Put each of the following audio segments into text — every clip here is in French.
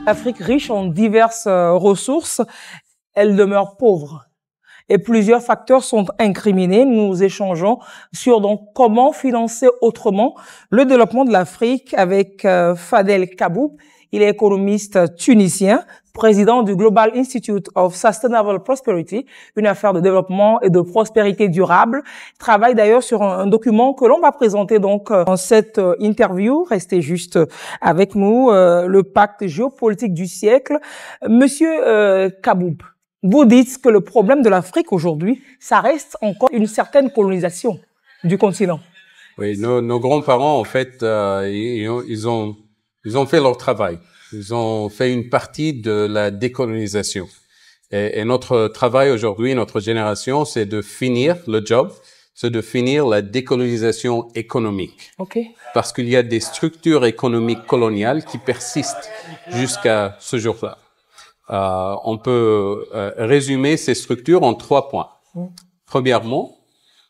L'Afrique riche en diverses ressources, elle demeure pauvre. Et plusieurs facteurs sont incriminés. Nous échangeons sur donc comment financer autrement le développement de l'Afrique avec Fadel Kaboub. Il est économiste tunisien, président du Global Institute of Sustainable Prosperity, une affaire de développement et de prospérité durable. Il travaille d'ailleurs sur un document que l'on va présenter donc dans cette interview. Restez juste avec nous, le pacte géopolitique du siècle. Monsieur Kaboub, vous dites que le problème de l'Afrique aujourd'hui, ça reste encore une certaine colonisation du continent. Oui, nos grands-parents, en fait, ils ont fait leur travail. Ils ont fait une partie de la décolonisation. Et notre travail aujourd'hui, notre génération, c'est de finir le job, c'est de finir la décolonisation économique. Okay. Parce qu'il y a des structures économiques coloniales qui persistent jusqu'à ce jour-là. On peut résumer ces structures en 3 points. Premièrement,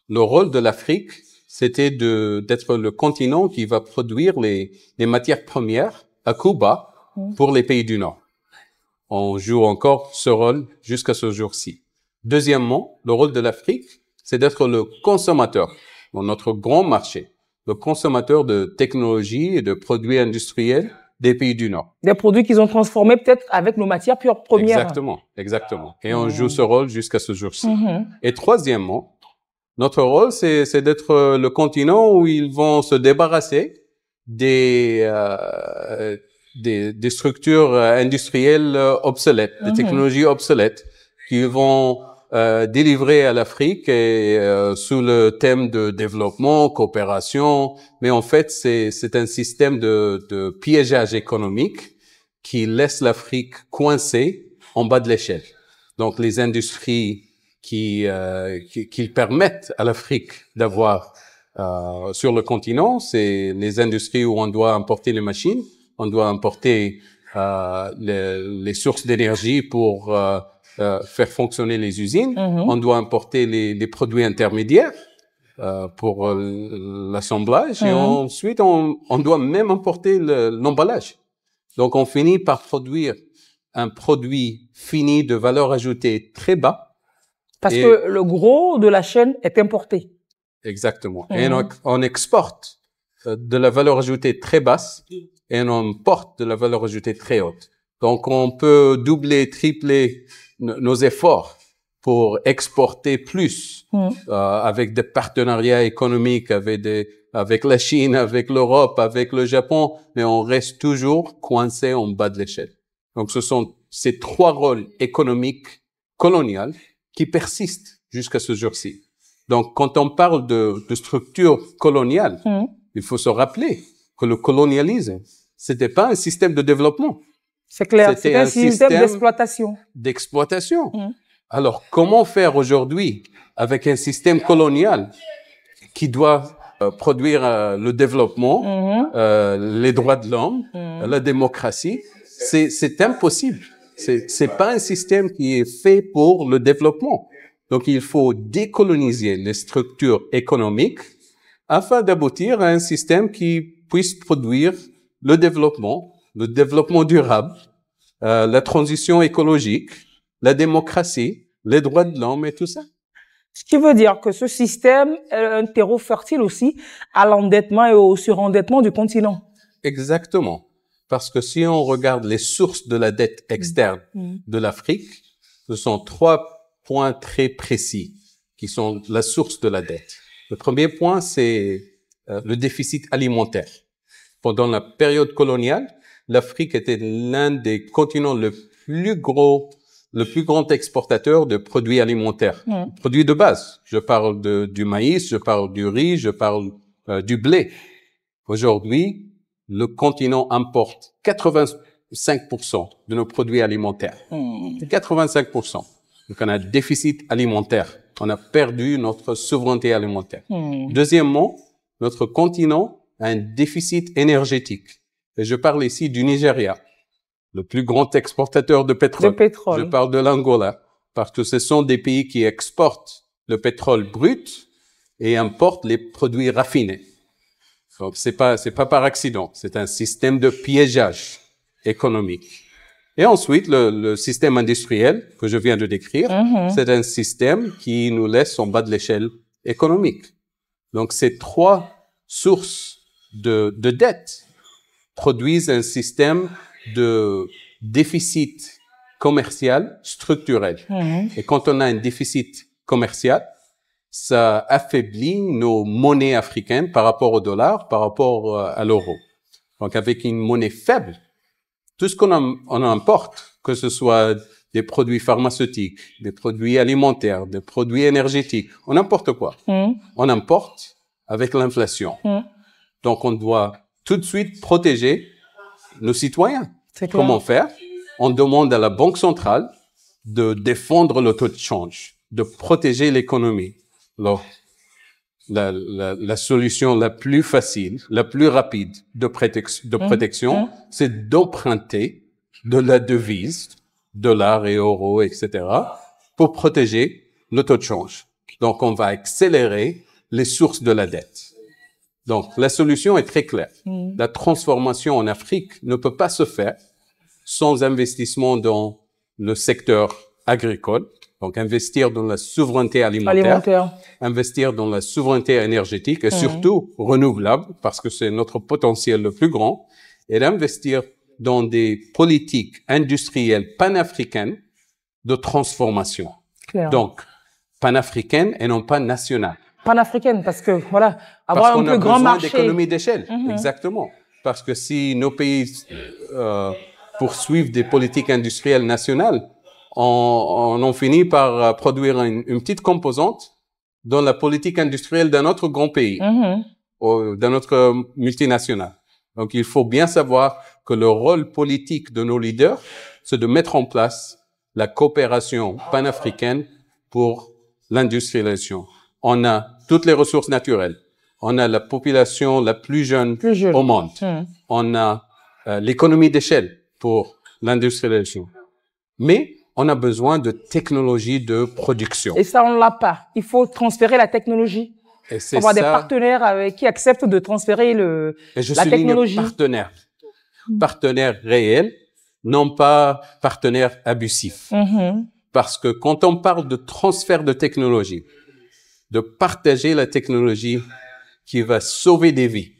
le rôle de l'Afrique, c'était d'être le continent qui va produire les matières premières à coût bas pour les pays du Nord. On joue encore ce rôle jusqu'à ce jour-ci. Deuxièmement, le rôle de l'Afrique, c'est d'être le consommateur dans notre grand marché, le consommateur de technologies et de produits industriels des pays du Nord. Des produits qu'ils ont transformés peut-être avec nos matières premières. Exactement. Et on joue ce rôle jusqu'à ce jour-ci. Et troisièmement, notre rôle, c'est d'être le continent où ils vont se débarrasser des structures industrielles obsolètes, des technologies obsolètes qui vont délivrer à l'Afrique et sous le thème de développement, coopération. Mais en fait, c'est un système de piégeage économique qui laisse l'Afrique coincée en bas de l'échelle. Donc, les industries qui permettent à l'Afrique d'avoir sur le continent, c'est les industries où on doit importer les machines, on doit importer les sources d'énergie pour faire fonctionner les usines, on doit importer les produits intermédiaires pour l'assemblage et ensuite on doit même importer l'emballage. Donc on finit par produire un produit fini de valeur ajoutée très bas. Parce que le gros de la chaîne est importé. Exactement. Et on exporte de la valeur ajoutée très basse et on importe de la valeur ajoutée très haute. Donc, on peut doubler, tripler nos efforts pour exporter plus avec des partenariats économiques, avec la Chine, avec l'Europe, avec le Japon, mais on reste toujours coincé en bas de l'échelle. Donc, ce sont ces 3 rôles économiques coloniaux qui persistent jusqu'à ce jour-ci. Donc, quand on parle de structure coloniale, il faut se rappeler que le colonialisme, c'était pas un système de développement. C'est clair, c'était un système d'exploitation. D'exploitation. Alors, comment faire aujourd'hui avec un système colonial qui doit produire le développement, les droits de l'homme, la démocratie? C'est impossible. C'est pas un système qui est fait pour le développement. Donc, il faut décoloniser les structures économiques afin d'aboutir à un système qui puisse produire le développement durable, la transition écologique, la démocratie, les droits de l'homme et tout ça. Ce qui veut dire que ce système est un terreau fertile aussi à l'endettement et au surendettement du continent. Exactement. Parce que si on regarde les sources de la dette externe de l'Afrique, ce sont 3 points très précis qui sont la source de la dette. Le premier point, c'est le déficit alimentaire. Pendant la période coloniale, l'Afrique était l'un des continents le plus grand exportateur de produits alimentaires, produits de base. Je parle du maïs, je parle du riz, je parle du blé. Aujourd'hui, le continent importe 85% de nos produits alimentaires. 85%. Donc, on a un déficit alimentaire. On a perdu notre souveraineté alimentaire. Deuxièmement, notre continent a un déficit énergétique. Et je parle ici du Nigeria, le plus grand exportateur de pétrole. Je parle de l'Angola, parce que ce sont des pays qui exportent le pétrole brut et importent les produits raffinés. Donc, c'est pas par accident. C'est un système de piégeage économique. Et ensuite, le système industriel que je viens de décrire, c'est un système qui nous laisse en bas de l'échelle économique. Donc, ces trois sources de dette produisent un système de déficit commercial structurel. Et quand on a un déficit commercial, ça affaiblit nos monnaies africaines par rapport au dollar, par rapport à l'euro. Donc, avec une monnaie faible, tout ce qu'on on importe, que ce soit des produits pharmaceutiques, des produits alimentaires, des produits énergétiques, on importe quoi? On importe avec l'inflation. Donc, on doit tout de suite protéger nos citoyens. Comment faire? On demande à la Banque centrale de défendre le taux de change, de protéger l'économie. Alors, la solution la plus facile, la plus rapide de protection, c'est d'emprunter de la devise, dollars et euros, etc., pour protéger le taux de change. Donc, on va accélérer les sources de la dette. Donc, la solution est très claire. La transformation en Afrique ne peut pas se faire sans investissement dans le secteur agricole. Donc, investir dans la souveraineté alimentaire, investir dans la souveraineté énergétique et surtout renouvelable, parce que c'est notre potentiel le plus grand, et d'investir dans des politiques industrielles panafricaines de transformation. Donc, panafricaines et non pas nationales. Panafricaine, parce que, voilà, avoir un plus grand marché. Parce qu'on a besoin d'économie d'échelle. Exactement. Parce que si nos pays poursuivent des politiques industrielles nationales, on en finit par produire une petite composante dans la politique industrielle d'un autre grand pays, ou d'un autre multinational. Donc, il faut bien savoir que le rôle politique de nos leaders, c'est de mettre en place la coopération panafricaine pour l'industrialisation. On a toutes les ressources naturelles. On a la population la plus jeune au monde. On a l'économie d'échelle pour l'industrialisation. Mais on a besoin de technologies de production. Et ça, on l'a pas. Il faut transférer la technologie. Et c'est avoir des partenaires qui acceptent de transférer la technologie. Partenaires réels, non pas partenaires abusifs. Parce que quand on parle de transfert de technologie, de partager la technologie qui va sauver des vies,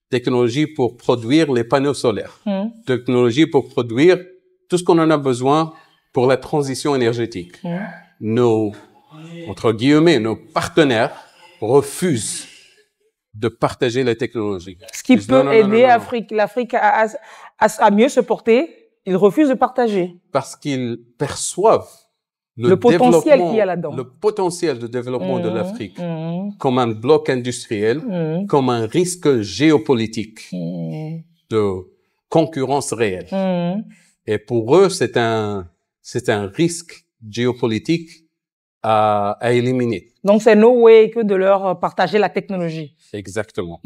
technologie pour produire les panneaux solaires, technologie pour produire tout ce qu'on en a besoin pour la transition énergétique. Entre guillemets, nos partenaires refusent de partager la technologie. Ce qui peut aider l'Afrique à mieux se porter, ils refusent de partager. Parce qu'ils perçoivent le potentiel qu'il y a là-dedans. Le potentiel de développement de l'Afrique comme un bloc industriel, comme un risque géopolitique de concurrence réelle. Et pour eux, c'est un risque géopolitique à éliminer. Donc, c'est no way que de leur partager la technologie. Exactement.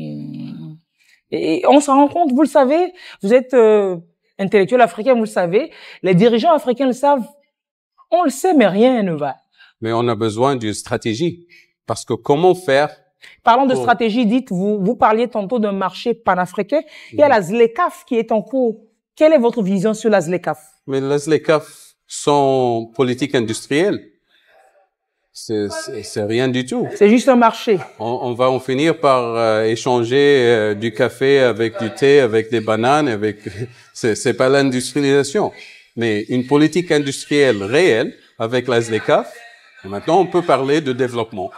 Et on se rend compte, vous le savez, vous êtes intellectuel africain, vous le savez, les dirigeants africains le savent, on le sait, mais rien ne va. Mais on a besoin d'une stratégie. Parce que comment faire? Parlons de stratégie, vous parliez tantôt d'un marché panafricain. Il y a la ZLECAf qui est en cours. Quelle est votre vision sur la ZLECAf? Mais la ZLECAf, sans politique industrielle, c'est rien du tout. C'est juste un marché. On va en finir par échanger du café avec du thé, avec des bananes, c'est pas l'industrialisation. Mais une politique industrielle réelle avec la ZLECAf, et maintenant on peut parler de développement.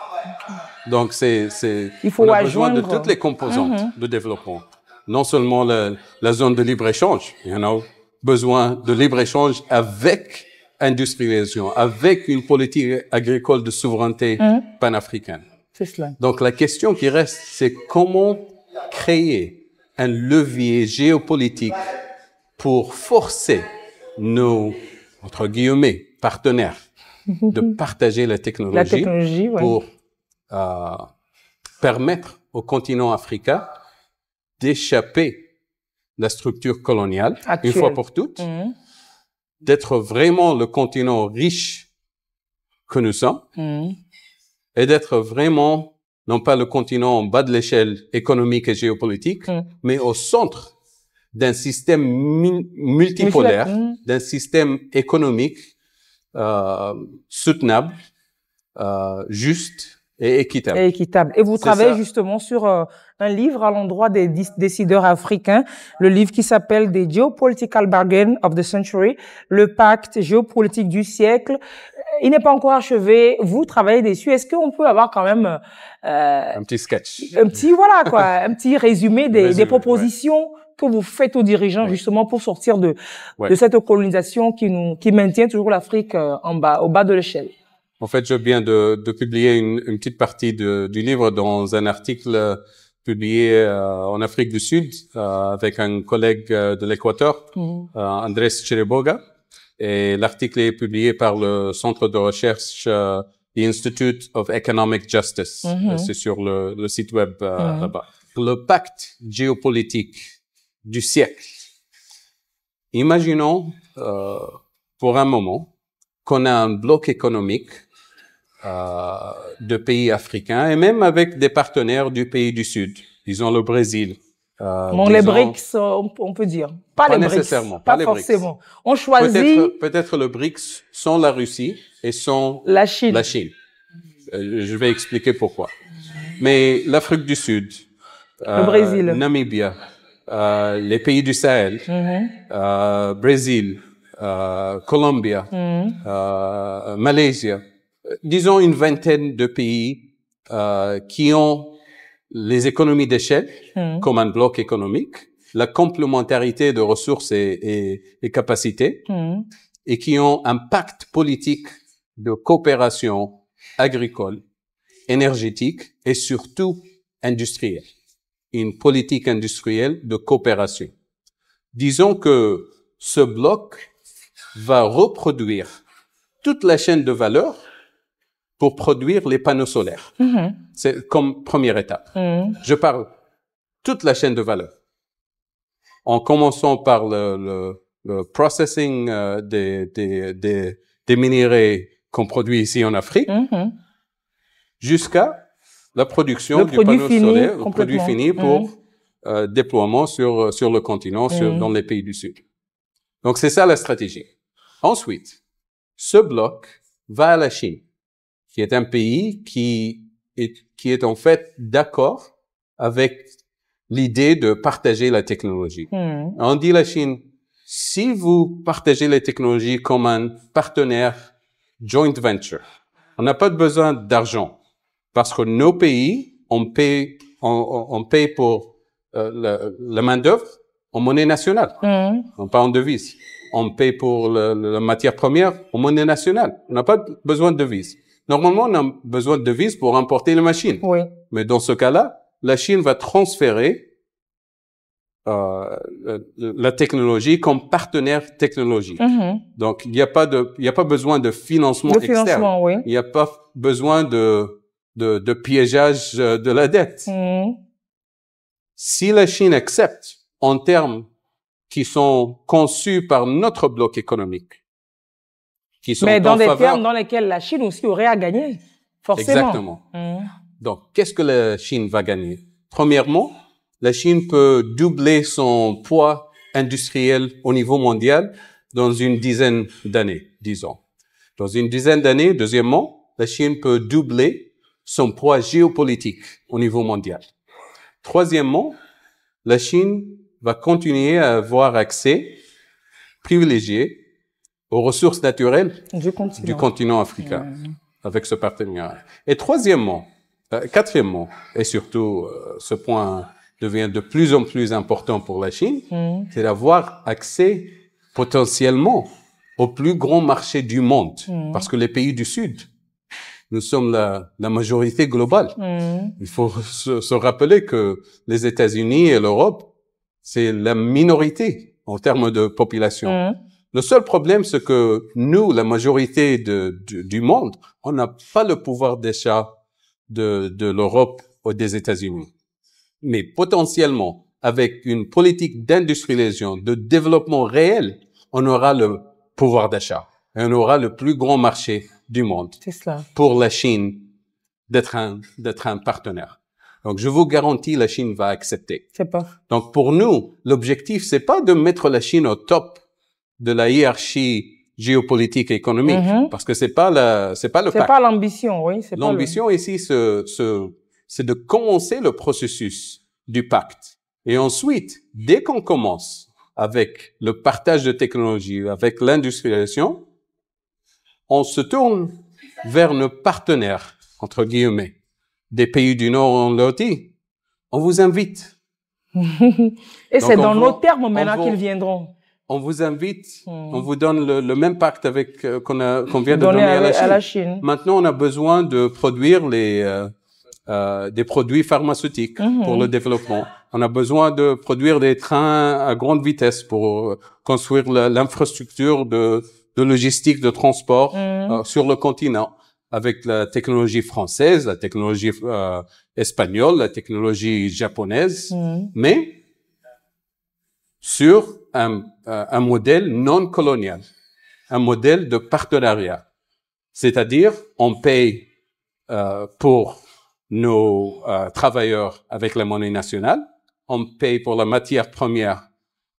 Donc on a besoin de toutes les composantes de développement. Non seulement la zone de libre-échange, il y en a besoin de libre-échange avec industrialisation, avec une politique agricole de souveraineté panafricaine. C'est cela. Donc la question qui reste, c'est comment créer un levier géopolitique pour forcer nos, entre guillemets, partenaires de partager la technologie, pour permettre au continent africain d'échapper la structure coloniale, une fois pour toutes, d'être vraiment le continent riche que nous sommes, et d'être vraiment, non pas le continent en bas de l'échelle économique et géopolitique, mais au centre d'un système multipolaire, d'un système économique soutenable, juste et équitable. Et vous travaillez justement sur un livre à l'endroit des décideurs africains, le livre qui s'appelle The Geopolitical Bargain of the Century, le pacte géopolitique du siècle. Il n'est pas encore achevé. Vous travaillez dessus. Est-ce qu'on peut avoir quand même un petit sketch, un petit résumé des propositions que vous faites aux dirigeants justement pour sortir de cette colonisation qui maintient toujours l'Afrique au bas de l'échelle? En fait, je viens de publier une petite partie du livre dans un article publié en Afrique du Sud avec un collègue de l'Équateur, Andrés Chiriboga. Et l'article est publié par le centre de recherche The Institute of Economic Justice. C'est sur le site web là-bas. Le pacte géopolitique du siècle. Imaginons pour un moment qu'on a un bloc économique de pays africains et même avec des partenaires du pays du Sud, disons le Brésil. Les BRICS, on peut dire. Pas les BRICS. Nécessairement. Pas forcément. BRICS. On choisit. Peut-être le BRICS sans la Russie et sans la Chine. Je vais expliquer pourquoi. Mais l'Afrique du Sud, le Brésil, Namibia, les pays du Sahel, Brésil, Colombie, Malaisie, disons une vingtaine de pays qui ont les économies d'échelle comme un bloc économique, la complémentarité de ressources et capacités, et qui ont un pacte politique de coopération agricole, énergétique et surtout industrielle. Une politique industrielle de coopération. Disons que ce bloc va reproduire toute la chaîne de valeur pour produire les panneaux solaires. C'est comme première étape. Je parle toute la chaîne de valeur. En commençant par le processing des minéraux qu'on produit ici en Afrique, jusqu'à la production du panneau solaire, le produit fini pour déploiement sur le continent, dans les pays du Sud. Donc c'est ça la stratégie. Ensuite, ce bloc va à la Chine, qui est un pays qui est en fait d'accord avec l'idée de partager la technologie. On dit la Chine, si vous partagez les technologies comme un partenaire joint venture, on n'a pas besoin d'argent parce que nos pays, on paye pour la main-d'œuvre en monnaie nationale, pas en devise. On paye pour la matière première en monnaie nationale. On n'a pas besoin de devise. Normalement, on a besoin de devises pour importer les machines. Mais dans ce cas-là, la Chine va transférer la technologie comme partenaire technologique. Donc, il n'y a pas besoin de financement externe. Il n'y a pas besoin de piégeage de la dette. Si la Chine accepte en termes qui sont conçus par notre bloc économique, qui sont mais dans des termes dans lesquels la Chine aussi aurait à gagner, forcément. Exactement. Donc, qu'est-ce que la Chine va gagner? Premièrement, la Chine peut doubler son poids industriel au niveau mondial dans une dizaine d'années, disons. Dans une dizaine d'années, deuxièmement, la Chine peut doubler son poids géopolitique au niveau mondial. Troisièmement, la Chine va continuer à avoir accès privilégié aux ressources naturelles du continent africain avec ce partenariat. Et quatrièmement, et surtout ce point devient de plus en plus important pour la Chine, c'est d'avoir accès potentiellement au plus grand marché du monde. Parce que les pays du Sud, nous sommes la majorité globale. Il faut se rappeler que les États-Unis et l'Europe, c'est la minorité en termes de population. Le seul problème, c'est que nous, la majorité du monde, on n'a pas le pouvoir d'achat de l'Europe ou des États-Unis. Mais potentiellement, avec une politique d'industrialisation, de développement réel, on aura le pouvoir d'achat et on aura le plus grand marché du monde. C'est cela. Pour la Chine d'être un partenaire. Donc, je vous garantis, la Chine va accepter. C'est pas. Donc, pour nous, l'objectif, c'est pas de mettre la Chine au top de la hiérarchie géopolitique et économique, parce que c'est pas le C'est pacte. pas l'ambition, oui. L'ambition ici, c'est de commencer le processus du pacte. Et ensuite, dès qu'on commence avec le partage de technologies, avec l'industrialisation, on se tourne vers nos partenaires, entre guillemets, des pays du Nord. On leur dit, on vous invite. Et c'est dans nos termes maintenant qu'ils viendront. On vous invite, on vous donne le même pacte avec qu'on vient de donner à la Chine. Maintenant, on a besoin de produire des produits pharmaceutiques pour le développement. On a besoin de produire des trains à grande vitesse pour construire l'infrastructure de logistique, de transport sur le continent, avec la technologie française, la technologie espagnole, la technologie japonaise, mais sur un modèle non colonial, un modèle de partenariat. C'est-à-dire, on paye pour nos travailleurs avec la monnaie nationale, on paye pour la matière première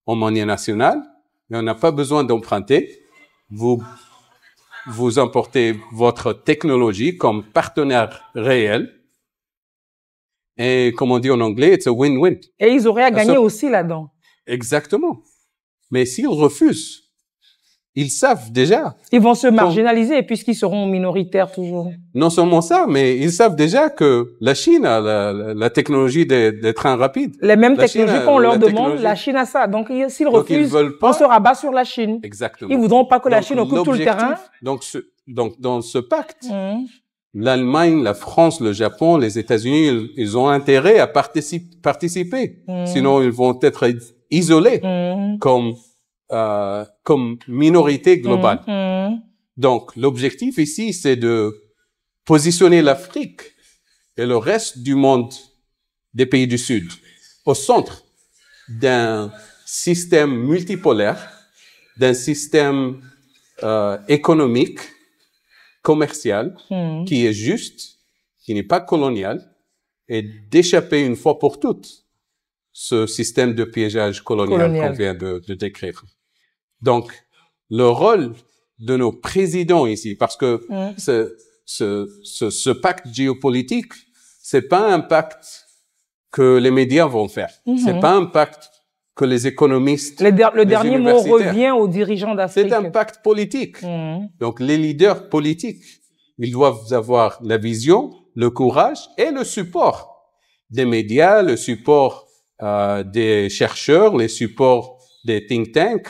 en monnaie nationale, et on n'a pas besoin d'emprunter. Vous importez votre technologie comme partenaire réel. Et comme on dit en anglais, it's a win-win. Et ils auraient à gagner aussi là-dedans. Exactement. Mais s'ils refusent, ils savent déjà. Ils vont se marginaliser puisqu'ils seront minoritaires toujours. Non seulement ça, mais ils savent déjà que la Chine a la technologie des trains rapides. Les mêmes technologies qu'on leur demande, la Chine a ça. Donc s'ils refusent, on se rabat sur la Chine. Exactement. Ils voudront pas que la Chine occupe tout le terrain. Donc dans ce pacte, l'Allemagne, la France, le Japon, les États-Unis, ils ont intérêt à participer. Sinon, ils vont être isolés comme minorité globale. Donc, l'objectif ici, c'est de positionner l'Afrique et le reste du monde des pays du Sud au centre d'un système multipolaire, d'un système économique, commercial, qui est juste, qui n'est pas colonial, et d'échapper une fois pour toutes ce système de piégeage colonial qu'on vient de décrire. Donc, le rôle de nos présidents ici, parce que ce pacte géopolitique, c'est pas un pacte que les médias vont faire. C'est pas un pacte que les économistes, le dernier mot revient aux dirigeants d'Afrique. C'est un pacte politique. Donc, les leaders politiques, ils doivent avoir la vision, le courage et le support des médias, le support des chercheurs, les supports des think tanks,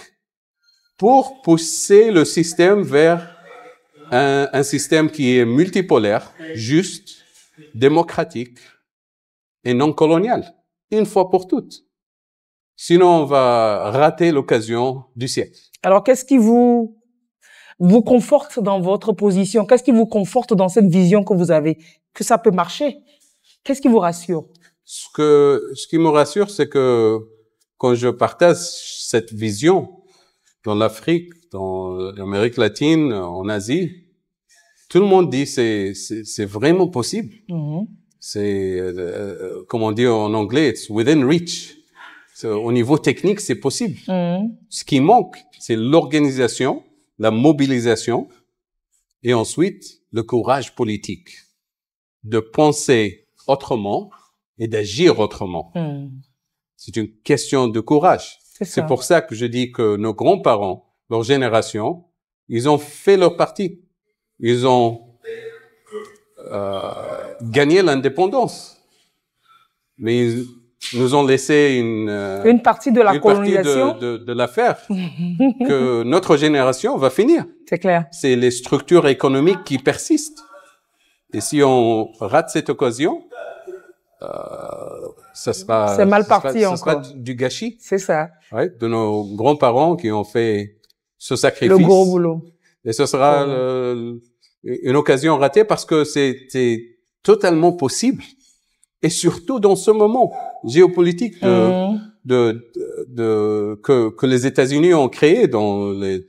pour pousser le système vers un système qui est multipolaire, juste, démocratique et non colonial, une fois pour toutes. Sinon, on va rater l'occasion du siècle. Alors, qu'est-ce qui vous conforte dans votre position? Qu'est-ce qui vous conforte dans cette vision que vous avez? Que ça peut marcher? Qu'est-ce qui vous rassure? Ce qui me rassure, c'est que quand je partage cette vision dans l'Afrique, dans l'Amérique latine, en Asie, tout le monde dit c'est vraiment possible. C'est, comme on dit en anglais, it's within reach. Au niveau technique, c'est possible. Ce qui manque, c'est l'organisation, la mobilisation, et ensuite le courage politique de penser autrement et d'agir autrement. C'est une question de courage. C'est pour ça que je dis que nos grands-parents, leur génération, ils ont fait leur partie. Ils ont gagné l'indépendance. Mais ils nous ont laissé une partie de la colonisation, de l'affaire que notre génération va finir. C'est clair. C'est les structures économiques qui persistent. Et si on rate cette occasion, ça sera, c'est mal parti ça encore. sera du gâchis. C'est ça. Ouais, de nos grands-parents qui ont fait ce sacrifice. Le gros boulot. Et ce sera une occasion ratée parce que c'est totalement possible. Et surtout dans ce moment géopolitique que les États-Unis ont créé dans les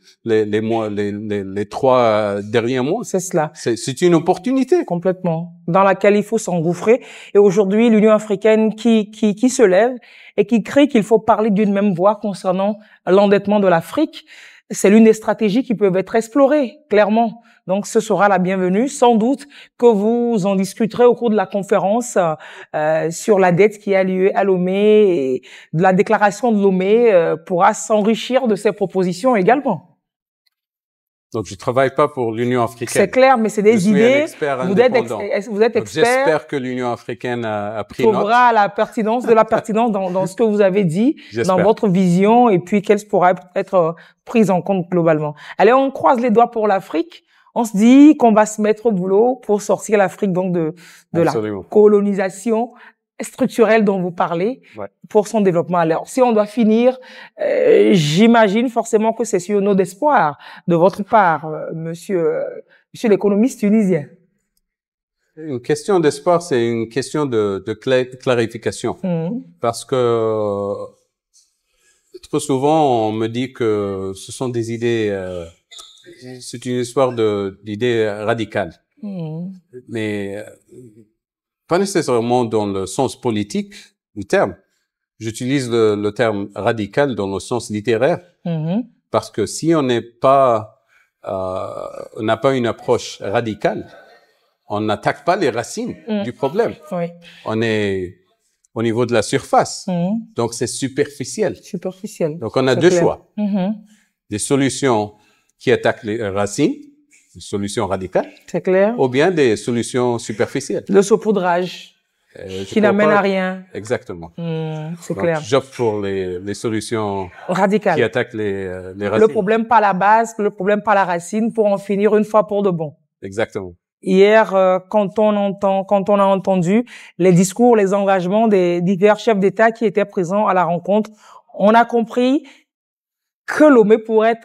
3 derniers mois. C'est cela. C'est une opportunité. Complètement. Dans laquelle il faut s'engouffrer. Et aujourd'hui, l'Union africaine qui se lève et qui crie qu'il faut parler d'une même voix concernant l'endettement de l'Afrique, c'est l'une des stratégies qui peuvent être explorées, clairement. Donc, ce sera la bienvenue. Sans doute que vous en discuterez au cours de la conférence sur la dette qui a lieu à Lomé, et de la déclaration de Lomé pourra s'enrichir de ces propositions également. Donc, je travaille pas pour l'Union africaine. C'est clair, mais c'est des idées. Vous êtes expert. J'espère que l'Union africaine a pris note. Trouvera la pertinence dans ce que vous avez dit, dans votre vision, et puis qu'elle pourra être prise en compte globalement. Allez, on croise les doigts pour l'Afrique. On se dit qu'on va se mettre au boulot pour sortir l'Afrique donc de la colonisation structurelle dont vous parlez, pour son développement. Alors, si on doit finir, j'imagine forcément que c'est sur une note d'espoir de votre part, monsieur l'économiste tunisien. Une question d'espoir, c'est une question de clarification. Parce que trop souvent, on me dit que ce sont des idées, c'est une histoire d'idées radicales. Mais pas nécessairement dans le sens politique du terme. J'utilise le terme radical dans le sens littéraire, parce que si on n'est pas, on n'a pas une approche radicale, on n'attaque pas les racines du problème. On est au niveau de la surface, donc c'est superficiel. Donc on a deux choix: des solutions qui attaquent les racines, des solutions radicales, c'est clair, ou bien des solutions superficielles. Le saupoudrage qui n'amène à rien. Exactement. C'est clair. J'opte pour les solutions radicales qui attaquent les racines. Le problème par la base, le problème par la racine, pour en finir une fois pour de bon. Exactement. Hier, quand on a entendu les discours, les engagements des divers chefs d'État qui étaient présents à la rencontre, on a compris que Lomé pourrait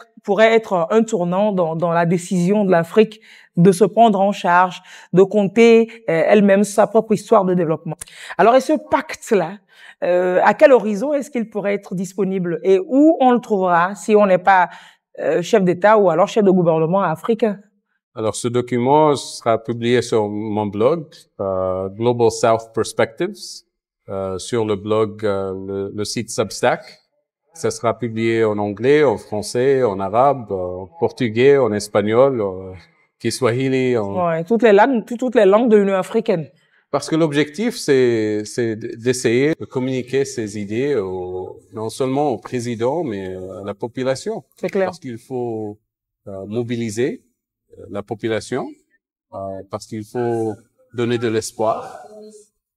être un tournant dans la décision de l'Afrique de se prendre en charge, de compter elle-même sa propre histoire de développement. Alors, et ce pacte-là, à quel horizon est-ce qu'il pourrait être disponible et où on le trouvera si on n'est pas chef d'État ou alors chef de gouvernement africain? Alors, ce document sera publié sur mon blog, Global South Perspectives, sur le blog, le site Substack. Ça sera publié en anglais, en français, en arabe, en portugais, en espagnol, en kiswahili. Toutes les langues de l'Union africaine. Parce que l'objectif, c'est d'essayer de communiquer ces idées non seulement au président, mais à la population. C'est clair. Parce qu'il faut mobiliser la population, parce qu'il faut donner de l'espoir,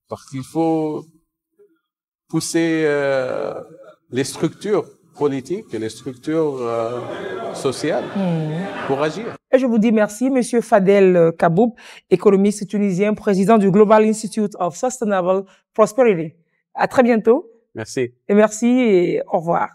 parce qu'il faut pousser les structures politiques et les structures sociales pour agir. Et je vous dis merci, Monsieur Fadel Kaboub, économiste tunisien, président du Global Institute of Sustainable Prosperity. À très bientôt. Merci. Et merci et au revoir.